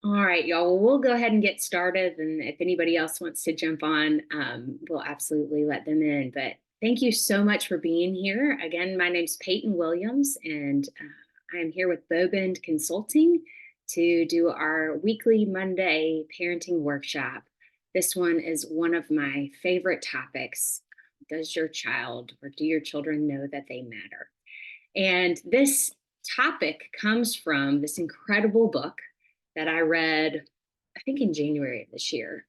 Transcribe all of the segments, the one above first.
All right, y'all. Well, we'll go ahead and get started. And if anybody else wants to jump on, we'll absolutely let them in. But thank you so much for being here. Again, my name's Peyton Williams, and I am here with Bowbend Consulting to do our weekly Monday parenting workshop. This one is one of my favorite topics. Does your child or do your children know that they matter? And this topic comes from this incredible book that I read, I think in January of this year.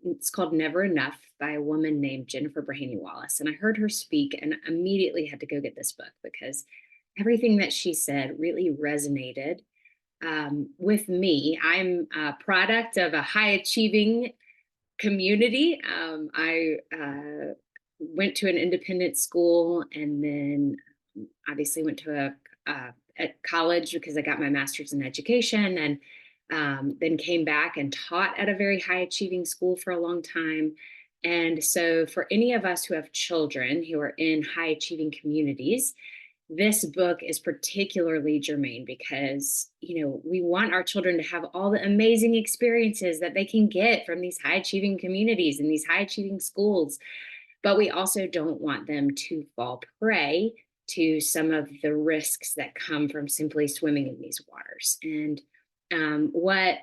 It's called Never Enough by a woman named Jennifer Breheny Wallace. And I heard her speak and immediately had to go get this book because everything that she said really resonated with me. I'm a product of a high achieving community. I went to an independent school and then obviously went to at college because I got my master's in education, and then came back and taught at a very high achieving school for a long time. And so for any of us who have children who are in high achieving communities, this book is particularly germane because, we want our children to have all the amazing experiences that they can get from these high achieving communities and these high achieving schools. But we also don't want them to fall prey to some of the risks that come from simply swimming in these waters. And what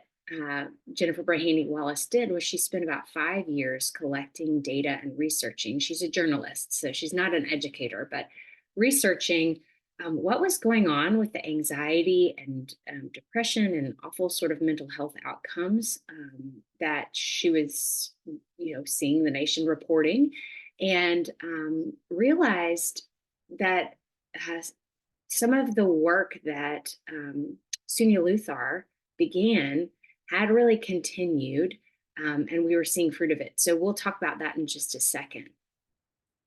Jennifer Breheny Wallace did was she spent about 5 years collecting data and researching. She's a journalist, so she's not an educator, but researching what was going on with the anxiety and depression and awful sort of mental health outcomes that she was, seeing the nation reporting, and realized that some of the work that Sunya Luthar began had really continued, and we were seeing fruit of it. So we'll talk about that in just a second.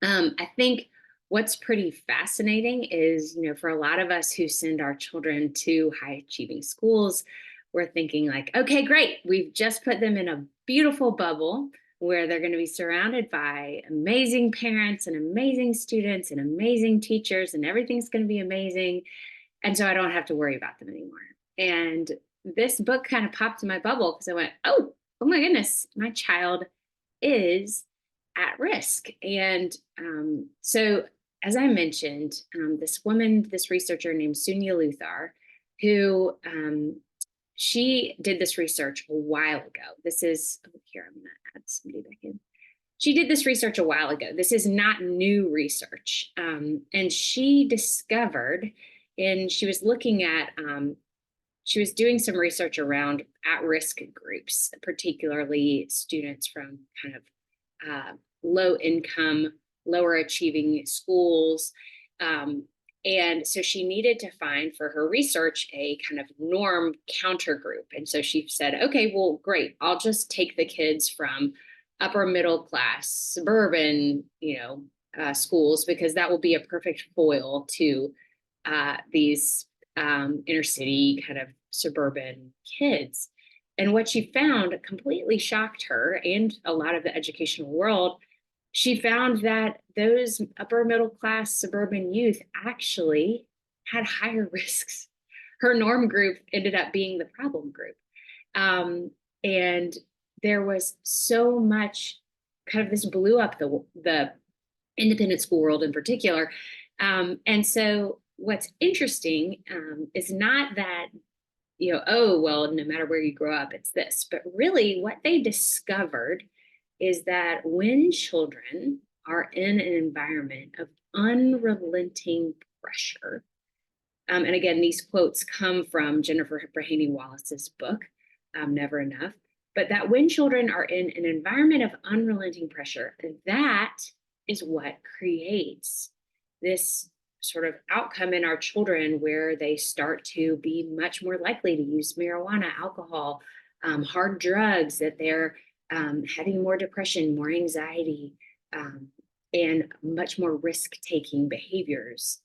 I think what's pretty fascinating is, for a lot of us who send our children to high achieving schools, we're thinking like, okay, great. We've just put them in a beautiful bubble where they're going to be surrounded by amazing parents and amazing students and amazing teachers, and everything's going to be amazing. And so I don't have to worry about them anymore. And this book kind of popped in my bubble because I went, oh my goodness, my child is at risk. And so, as I mentioned, this woman, this researcher named Sunya Luthar, who she did this research a while ago. This is, here, I'm going to add somebody back in. She did this research a while ago. This is not new research. And she discovered, and she was looking at, she was doing some research around at-risk groups, particularly students from kind of low income, lower achieving schools. And so she needed to find for her research a kind of norm counter group. And so she said, okay, well, great. I'll just take the kids from upper middle class, suburban, schools, because that will be a perfect foil to these inner city kind of suburban kids. And what she found completely shocked her and a lot of the educational world. She found that those upper middle class suburban youth actually had higher risks. Her norm group ended up being the problem group. And there was so much kind of this blew up the independent school world in particular. And so what's interesting is not that, oh, well, no matter where you grow up, it's this. But really what they discovered is that when children are in an environment of unrelenting pressure, and again, these quotes come from Jennifer Breheny Wallace's book, Never Enough, but that when children are in an environment of unrelenting pressure, that is what creates this sort of outcome in our children where they start to be much more likely to use marijuana, alcohol, hard drugs, that they're having more depression, more anxiety, and much more risk-taking behaviors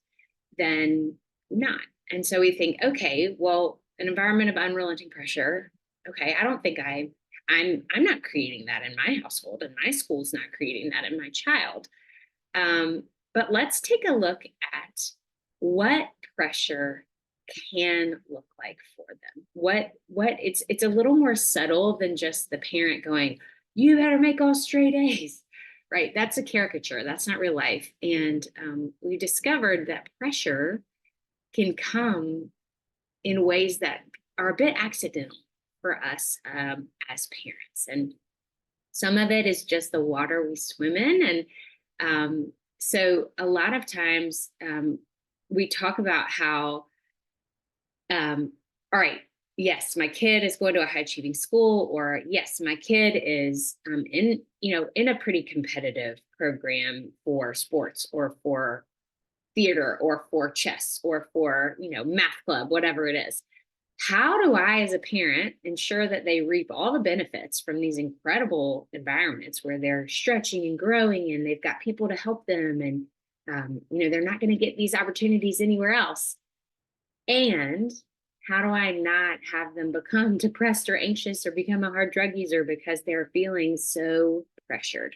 than not. And so we think, okay, well, an environment of unrelenting pressure. Okay, I don't think I'm not creating that in my household, and my school's not creating that in my child. But let's take a look at what pressure can look like for them. What it's a little more subtle than just the parent going, you better make all straight A's. Right. That's a caricature. That's not real life. And we discovered that pressure can come in ways that are a bit accidental for us as parents. And some of it is just the water we swim in. And so a lot of times we talk about how, all right, yes, my kid is going to a high achieving school, or yes, my kid is in a pretty competitive program for sports or for theater or for chess or for, math club, whatever it is. How do I, as a parent, ensure that they reap all the benefits from these incredible environments where they're stretching and growing and they've got people to help them, and they're not going to get these opportunities anywhere else? And how do I not have them become depressed or anxious or become a hard drug user because they're feeling so pressured?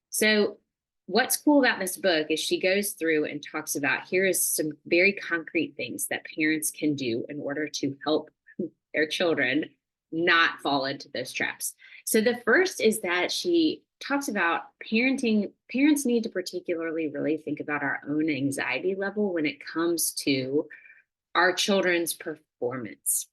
So what's cool about this book is she goes through and talks about, here is some very concrete things that parents can do in order to help their children not fall into those traps. So the first is that she talks about parenting. Parents need to particularly really think about our own anxiety level when it comes to our children's performance.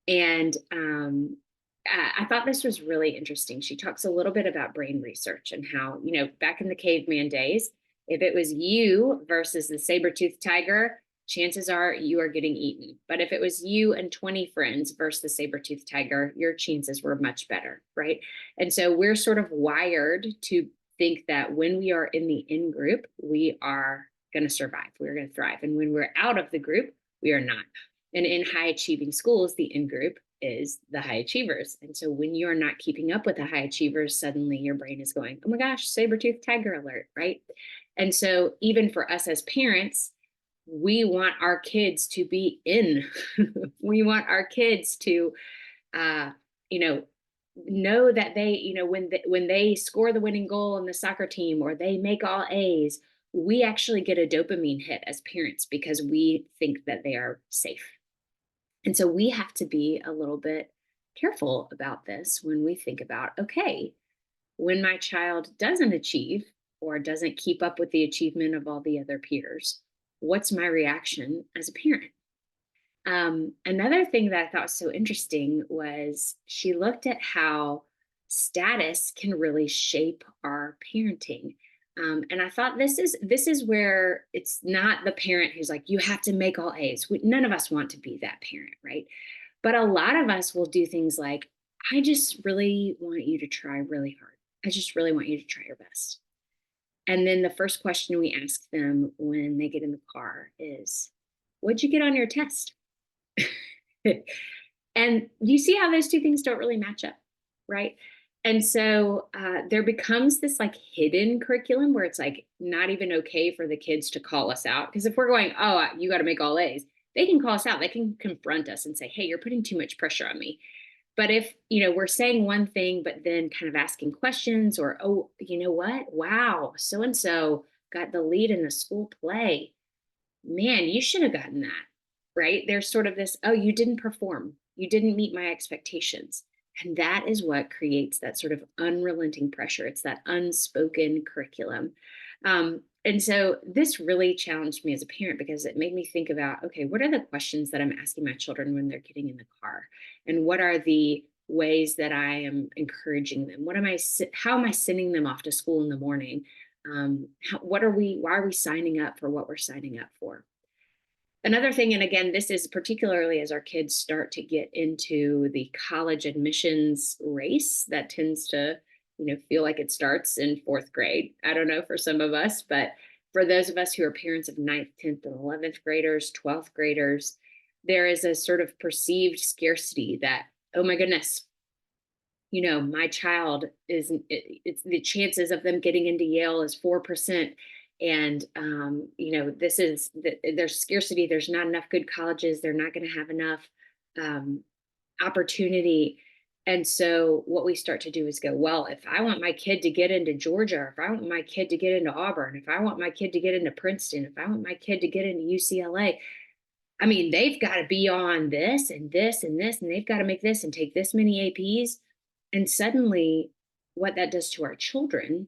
And I thought this was really interesting. She talks a little bit about brain research and how, back in the caveman days, if it was you versus the saber-toothed tiger, chances are you are getting eaten. But if it was you and 20 friends versus the saber-toothed tiger, your chances were much better, right? And so we're sort of wired to think that when we are in the in group, we are going to survive, we're going to thrive. And when we're out of the group, we are not. And in high achieving schools, the in group is the high achievers. And so when you're not keeping up with the high achievers, suddenly your brain is going, oh my gosh, saber-toothed tiger alert, right? And so even for us as parents, we want our kids to be in. We want our kids to, you know that they, when they score the winning goal in the soccer team or they make all A's, we actually get a dopamine hit as parents because we think that they are safe. And so we have to be a little bit careful about this when we think about, okay, when my child doesn't achieve or doesn't keep up with the achievement of all the other peers, what's my reaction as a parent? Another thing that I thought was so interesting was she looked at how status can really shape our parenting. And I thought this is where it's not the parent who's like, you have to make all A's. None of us want to be that parent, right? But a lot of us will do things like, I just really want you to try really hard. I just really want you to try your best. And then the first question we ask them when they get in the car is, what'd you get on your test? And you see how those two things don't really match up, right? And so there becomes this like hidden curriculum where it's like not even okay for the kids to call us out. Because if we're going, oh, you got to make all A's, they can call us out. They can confront us and say, hey, you're putting too much pressure on me. But if, we're saying one thing, but then kind of asking questions or, oh, you know what? Wow, so-and-so got the lead in the school play. Man, you should have gotten that, right? There's sort of this, oh, you didn't perform. You didn't meet my expectations. And that is what creates that sort of unrelenting pressure. It's that unspoken curriculum. And so this really challenged me as a parent because it made me think about, okay, what are the questions that I'm asking my children when they're getting in the car? And what are the ways that I am encouraging them? How am I sending them off to school in the morning? Why are we signing up for what we're signing up for? Another thing, and again, this is particularly as our kids start to get into the college admissions race that tends to, feel like it starts in fourth grade. I don't know for some of us, but for those of us who are parents of 9th, 10th, and 11th graders, 12th graders, there is a sort of perceived scarcity that, oh my goodness, my child it's the chances of them getting into Yale is 4%. And, there's scarcity. There's not enough good colleges. They're not going to have enough opportunity. And so what we start to do is go, well, if I want my kid to get into Georgia, if I want my kid to get into Auburn, if I want my kid to get into Princeton, if I want my kid to get into UCLA, I mean, they've got to be on this and this and this, and they've got to make this and take this many APs. And suddenly, what that does to our children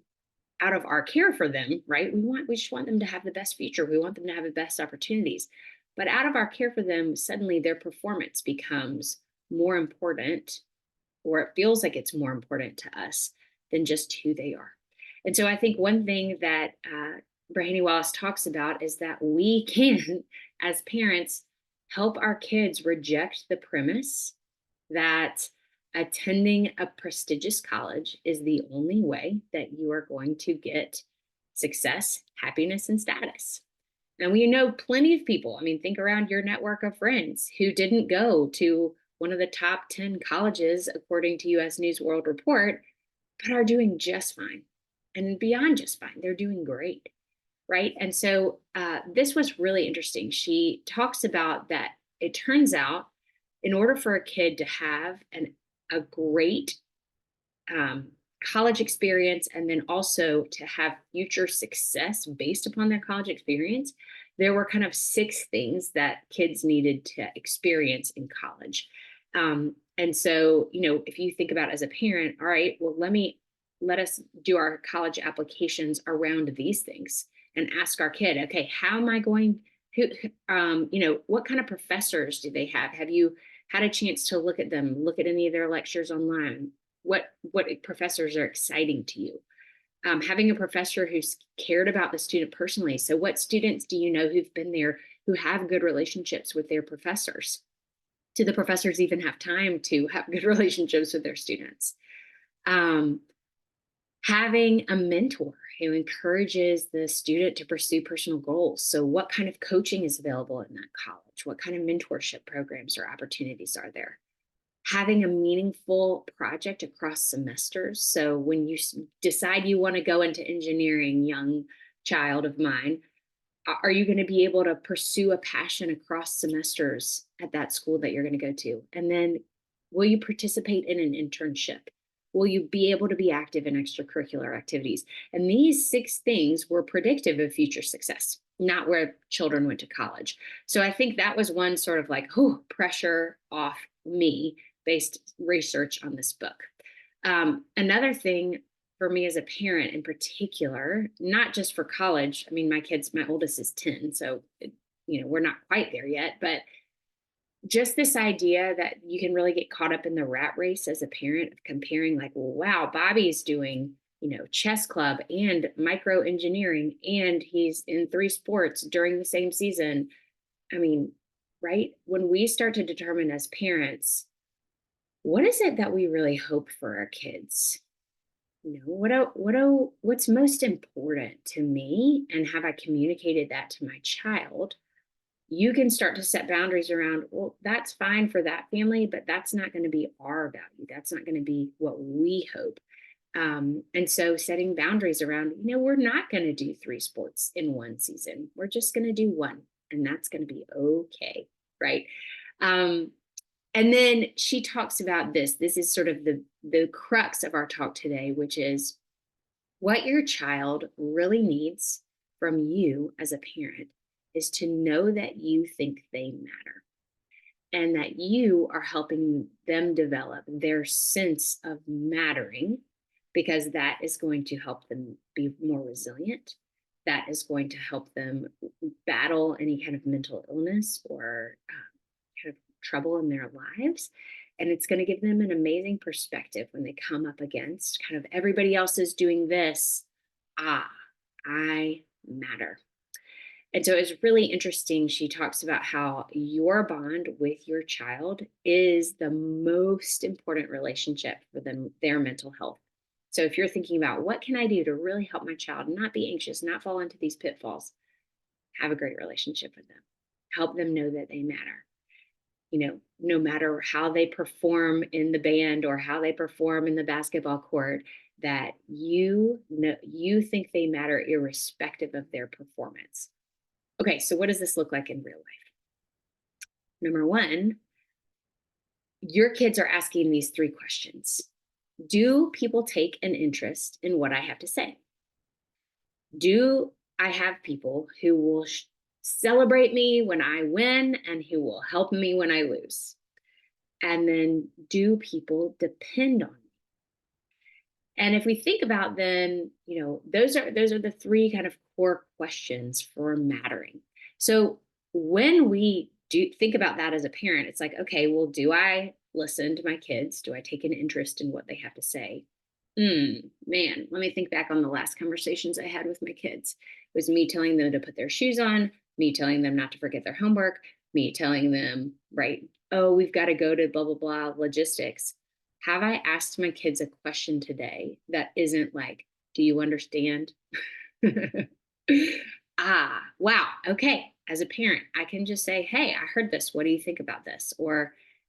out of our care for them, right? We just want them to have the best future. We want them to have the best opportunities. But out of our care for them, suddenly their performance becomes more important, or it feels like it's more important to us than just who they are. And so I think one thing that Breheny Wallace talks about is that we can, as parents, help our kids reject the premise that attending a prestigious college is the only way that you are going to get success, happiness, and status. And we know plenty of people. I mean, think around your network of friends who didn't go to one of the top 10 colleges, according to US News World Report, but are doing just fine. And beyond just fine, they're doing great. Right. And so this was really interesting. She talks about that it turns out in order for a kid to have a great college experience and then also to have future success based upon their college experience, there were kind of 6 things that kids needed to experience in college. And so, if you think about as a parent, all right, well, let us do our college applications around these things and ask our kid, okay, how am I going, what kind of professors do they have? Have you had a chance to look at them, look at any of their lectures online? What professors are exciting to you? Having a professor who's cared about the student personally. So what students do you know who've been there, who have good relationships with their professors? Do the professors even have time to have good relationships with their students? Having a mentor who encourages the student to pursue personal goals. So what kind of coaching is available in that college? What kind of mentorship programs or opportunities are there? Having a meaningful project across semesters. So when you decide you want to go into engineering, young child of mine, are you going to be able to pursue a passion across semesters at that school that you're going to go to? And then will you participate in an internship? Will you be able to be active in extracurricular activities? And these 6 things were predictive of future success, not where children went to college. So I think that was one sort of like, pressure off me based research on this book. Another thing for me as a parent in particular, not just for college. I mean, my oldest is 10, so we're not quite there yet, but just this idea that you can really get caught up in the rat race as a parent of comparing, like, well, wow, Bobby's doing, chess club and micro engineering, and he's in 3 sports during the same season. I mean, right? When we start to determine as parents, what is it that we really hope for our kids? What's most important to me, and have I communicated that to my child? You can start to set boundaries around, well, that's fine for that family, but that's not going to be our value. That's not going to be what we hope. And so setting boundaries around, we're not going to do 3 sports in one season. We're just going to do one, and that's going to be okay. Right. And then she talks about this. This is sort of the crux of our talk today, which is what your child really needs from you as a parent is to know that you think they matter and that you are helping them develop their sense of mattering, because that is going to help them be more resilient. That is going to help them battle any kind of mental illness or kind of trouble in their lives. And it's going to give them an amazing perspective when they come up against kind of everybody else is doing this. I matter. And so it's really interesting. She talks about how your bond with your child is the most important relationship for them, their mental health. So if you're thinking about what can I do to really help my child not be anxious, not fall into these pitfalls, have a great relationship with them. Help them know that they matter. No matter how they perform in the band or how they perform in the basketball court, that you think they matter irrespective of their performance. Okay, so what does this look like in real life? Number 1, your kids are asking these 3 questions. Do people take an interest in what I have to say? Do I have people who will celebrate me when I win, and who will help me when I lose. And then, do people depend on me? And if we think about, then, those are the three kind of core questions for mattering. So when we do think about that as a parent, it's like, okay, well, do I listen to my kids? Do I take an interest in what they have to say? Man, let me think back on the last conversations I had with my kids. It was me telling them to put their shoes on, me telling them not to forget their homework, me telling them, right, oh, we've got to go to blah, blah, blah, logistics. Have I asked my kids a question today that isn't like, do you understand? Wow. Okay. As a parent, I can just say, hey, I heard this. What do you think about this?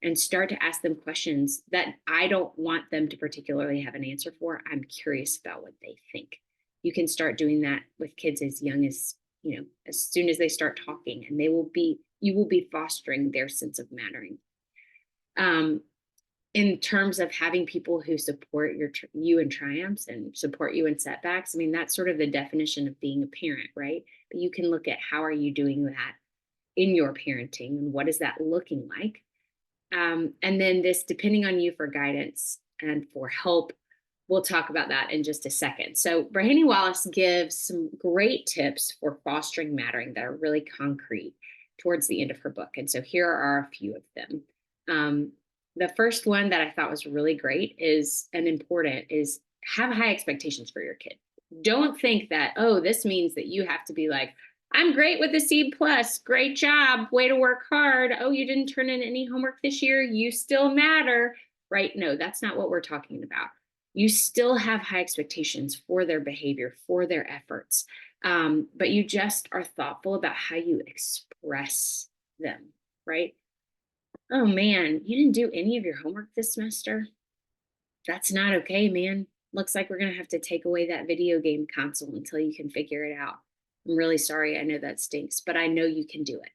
And start to ask them questions that I don't want them to particularly have an answer for. I'm curious about what they think. You can start doing that with kids as young as, as soon as they start talking, and you will be fostering their sense of mattering. In terms of having people who support you in triumphs and support you in setbacks, I mean, that's sort of the definition of being a parent, right? But you can look at, how are you doing that in your parenting, and what is that looking like? And then this, depending on you for guidance and for help. We'll talk about that in just a second. So Breheny Wallace gives some great tips for fostering mattering that are really concrete towards the end of her book. And so here are a few of them. The first one that I thought was really great is have high expectations for your kid. Don't think that, oh, this means that you have to be like, I'm great with a C+, great job, way to work hard. Oh, you didn't turn in any homework this year, you still matter, right? No, that's not what we're talking about. You still have high expectations for their behavior, for their efforts, but you just are thoughtful about how you express them, right? Oh man, you didn't do any of your homework this semester? That's not okay, man. Looks like we're going to have to take away that video game console until you can figure it out. I'm really sorry. I know that stinks, but I know you can do it,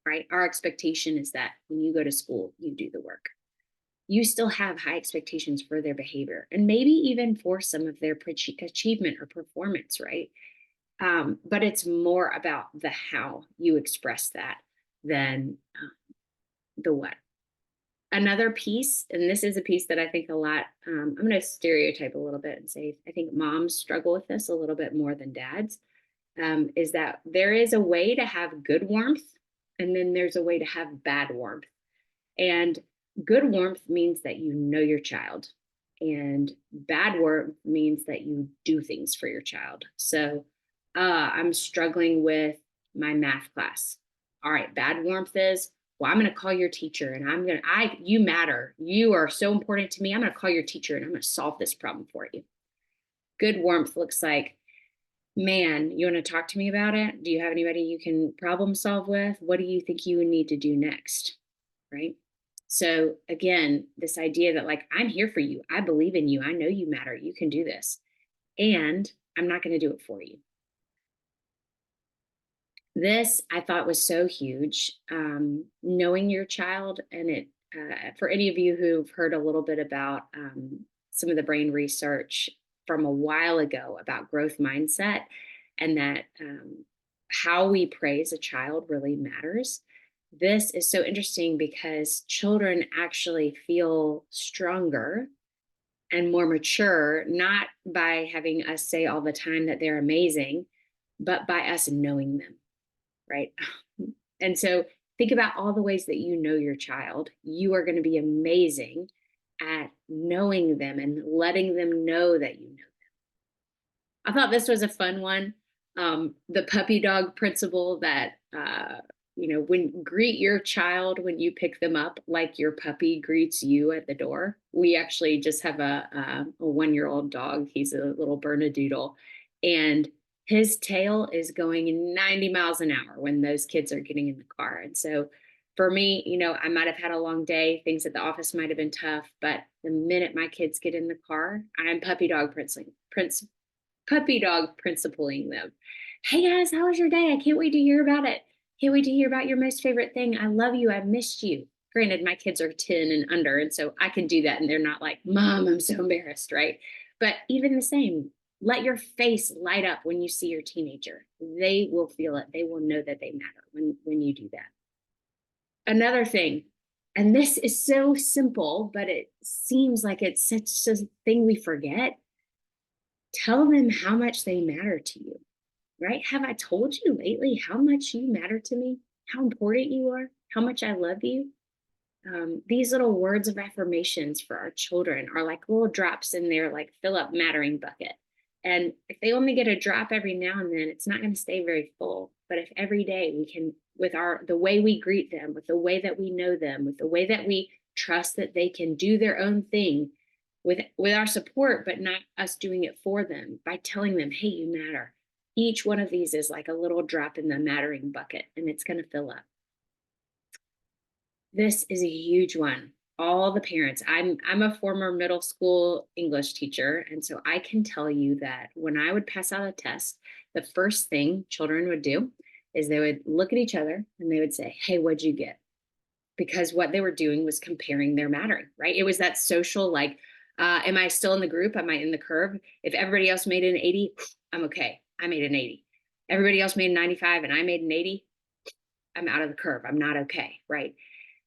right? Our expectation is that when you go to school, you do the work. You still have high expectations for their behavior, and maybe even for some of their achievement or performance, right? But it's more about the how you express that than the what. Another piece, and this is a piece that I think a lot, I'm going to stereotype a little bit and say, I think moms struggle with this a little bit more than dads, is that there is a way to have good warmth, and then there's a way to have bad warmth. And good warmth means that you know your child, and bad warmth means that you do things for your child. So I'm struggling with my math class. All right, bad warmth is, well, I'm going to call your teacher, and you matter. You are so important to me. I'm going to call your teacher, and I'm going to solve this problem for you. Good warmth looks like, man, you want to talk to me about it? Do you have anybody you can problem solve with? What do you think you would need to do next? Right? So again, this idea that, like, I'm here for you. I believe in you. I know you matter. You can do this. And I'm not going to do it for you. This I thought was so huge. Knowing your child, and for any of you who've heard a little bit about some of the brain research from a while ago about growth mindset, and that how we praise a child really matters. This is so interesting because children actually feel stronger and more mature, not by having us say all the time that they're amazing, but by us knowing them, right? And so think about all the ways that you know your child. You are going to be amazing at knowing them and letting them know that you know them. I thought this was a fun one. The puppy dog principle that, greet your child when you pick them up like your puppy greets you at the door. We actually just have a 1-year-old dog. He's a little Bernedoodle, and his tail is going 90 miles an hour when those kids are getting in the car. And so for me, I might have had a long day. Things at the office might have been tough, but the minute my kids get in the car, I'm puppy dog principling them. Hey guys, how was your day? I can't wait to hear about it. Can't wait to hear about your most favorite thing. I love you. I've missed you. Granted, my kids are 10 and under, and so I can do that, and they're not like, Mom, I'm so embarrassed, right? But even the same, Let your face light up when you see your teenager. They will feel it. They will know that they matter when you do that. Another thing, and this is so simple, but it seems like it's such a thing we forget. Tell them how much they matter to you, right? Have I told you lately how much you matter to me? How important you are? How much I love you? These little words of affirmations for our children are like little drops in their like fill up mattering bucket. And if they only get a drop every now and then, it's not going to stay very full. But if every day we can, with the way we greet them, with the way that we know them, with the way that we trust that they can do their own thing with our support, but not us doing it for them, by telling them, hey, you matter. Each one of these is like a little drop in the mattering bucket, and it's going to fill up. This is a huge one. All the parents. I'm a former middle school English teacher, and so I can tell you that when I would pass out a test, the first thing children would do is they would look at each other and they would say, "Hey, what'd you get?" Because what they were doing was comparing their mattering, right? It was that social, like, am I still in the group? Am I in the curve? If everybody else made an 80, I'm okay. I made an 80. Everybody else made a 95 and I made an 80, I'm out of the curve. I'm not okay, right?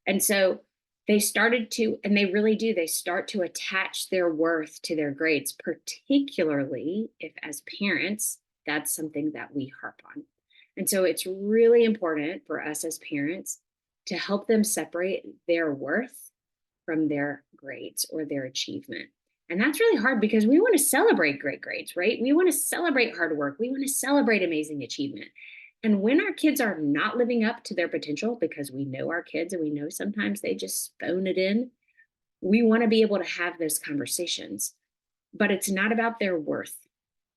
And so they started to, and they really do, they start to attach their worth to their grades, particularly if as parents, that's something that we harp on. And so it's really important for us as parents to help them separate their worth from their grades or their achievement. And that's really hard because we want to celebrate great grades, right? We want to celebrate hard work. We want to celebrate amazing achievement. And when our kids are not living up to their potential, because we know our kids and we know sometimes they just phone it in, we want to be able to have those conversations. But it's not about their worth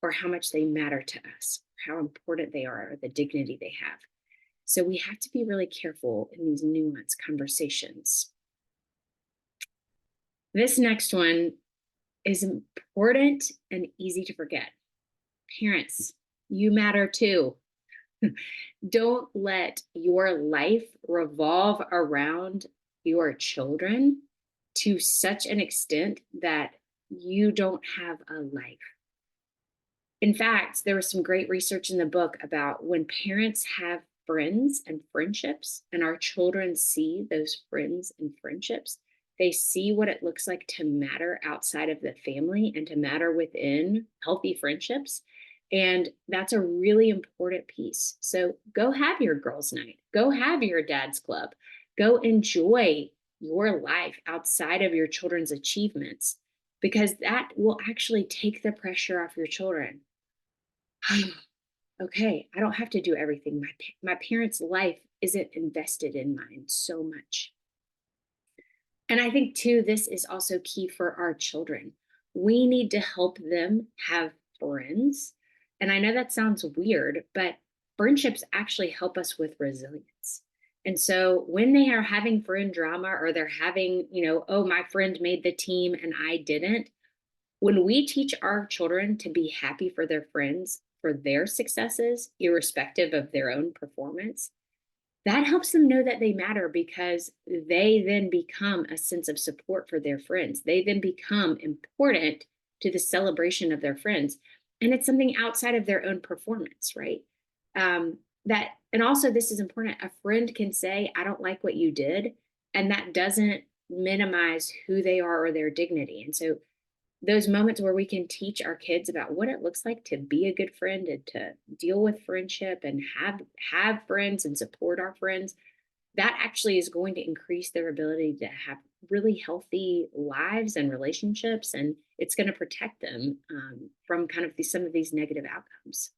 or how much they matter to us, or how important they are, or the dignity they have. So we have to be really careful in these nuanced conversations. This next one is important and easy to forget. Parents, you matter too. Don't let your life revolve around your children to such an extent that you don't have a life. In fact, there was some great research in the book about when parents have friends and friendships, and our children see those friends and friendships, they see what it looks like to matter outside of the family and to matter within healthy friendships. And that's a really important piece. So go have your girls' night, go have your dad's club, go enjoy your life outside of your children's achievements, because that will actually take the pressure off your children. Okay, I don't have to do everything. My parents' life isn't invested in mine so much. And I think too, this is also key for our children. We need to help them have friends. And I know that sounds weird, but friendships actually help us with resilience. And so when they are having friend drama, or they're having, oh, my friend made the team and I didn't, when we teach our children to be happy for their friends, for their successes, irrespective of their own performance, that helps them know that they matter, because they then become a sense of support for their friends. They then become important to the celebration of their friends. And it's something outside of their own performance, right? And also, this is important. A friend can say, I don't like what you did. And that doesn't minimize who they are or their dignity. And so those moments where we can teach our kids about what it looks like to be a good friend and to deal with friendship and have friends and support our friends, that actually is going to increase their ability to have really healthy lives and relationships, and it's going to protect them from kind of some of these negative outcomes.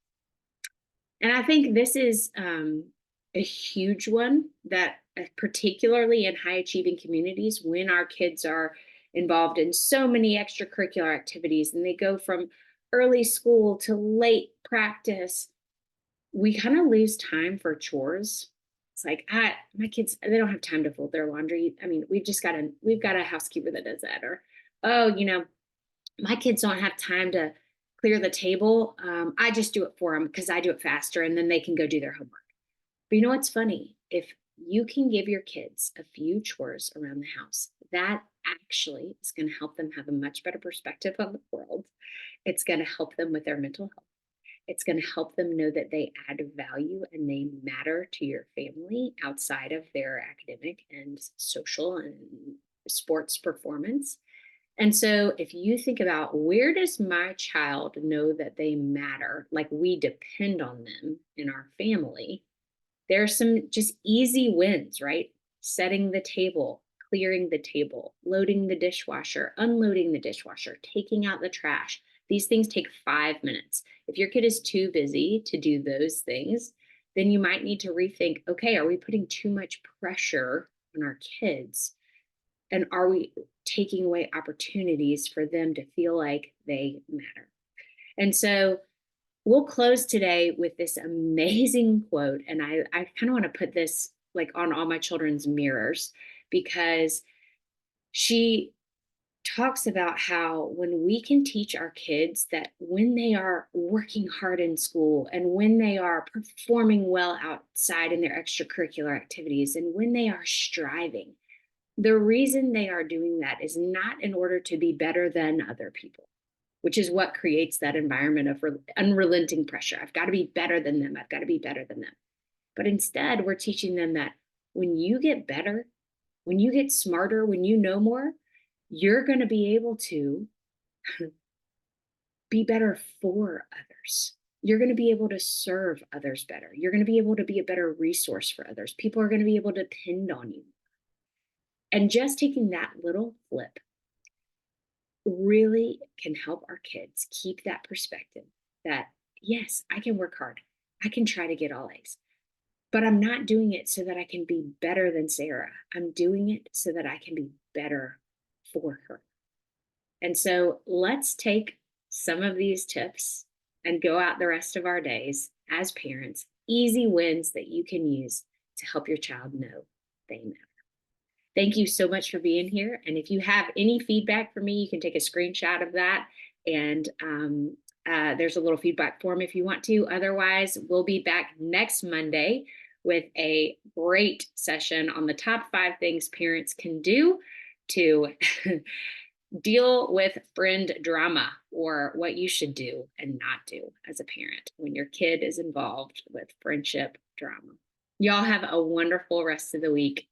And I think this is a huge one that, particularly in high achieving communities, when our kids are involved in so many extracurricular activities and they go from early school to late practice, we kind of lose time for chores. It's like, my kids, they don't have time to fold their laundry. I mean, we've got a housekeeper that does that. Or, oh, my kids don't have time to clear the table. I just do it for them because I do it faster, and then they can go do their homework. But you know what's funny? If you can give your kids a few chores around the house, that actually is going to help them have a much better perspective of the world. It's going to help them with their mental health. It's going to help them know that they add value and they matter to your family outside of their academic and social and sports performance. And so if you think about, where does my child know that they matter, like we depend on them in our family, there are some just easy wins, right? Setting the table, clearing the table, loading the dishwasher, unloading the dishwasher, taking out the trash. These things take 5 minutes. If your kid is too busy to do those things, then you might need to rethink, okay, are we putting too much pressure on our kids? And are we taking away opportunities for them to feel like they matter? And so we'll close today with this amazing quote. And I kind of want to put this like on all my children's mirrors, because she talks about how when we can teach our kids that when they are working hard in school and when they are performing well outside in their extracurricular activities and when they are striving, the reason they are doing that is not in order to be better than other people, which is what creates that environment of unrelenting pressure. I've got to be better than them. I've got to be better than them. But instead, we're teaching them that when you get better, when you get smarter, when you know more, you're going to be able to be better for others. You're going to be able to serve others better. You're going to be able to be a better resource for others. People are going to be able to depend on you. And just taking that little flip really can help our kids keep that perspective that, yes, I can work hard. I can try to get all A's, but I'm not doing it so that I can be better than Sarah. I'm doing it so that I can be better for her. And so let's take some of these tips and go out the rest of our days as parents, easy wins that you can use to help your child know they matter. Thank you so much for being here. And if you have any feedback for me, you can take a screenshot of that. And there's a little feedback form if you want to. Otherwise, we'll be back next Monday with a great session on the top 5 things parents can do to deal with friend drama, or what you should do and not do as a parent when your kid is involved with friendship drama. Y'all have a wonderful rest of the week.